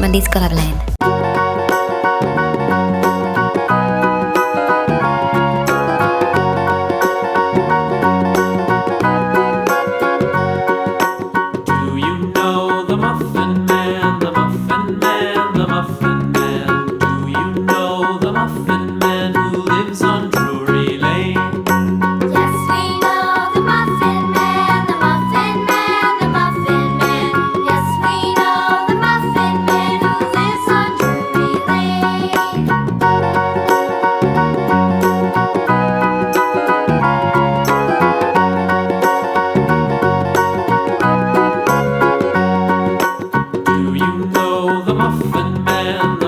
mandi sekolah lain. Do you know the Muffin Man, the Muffin Man, the Muffin Man? Do you know the Muffin Man who lives on Drury Lane? Yes, we know the Muffin Man, the Muffin Man, the Muffin Man. Yes, we know the Muffin Man who lives on Drury Lane. Do you know the Muffin Man,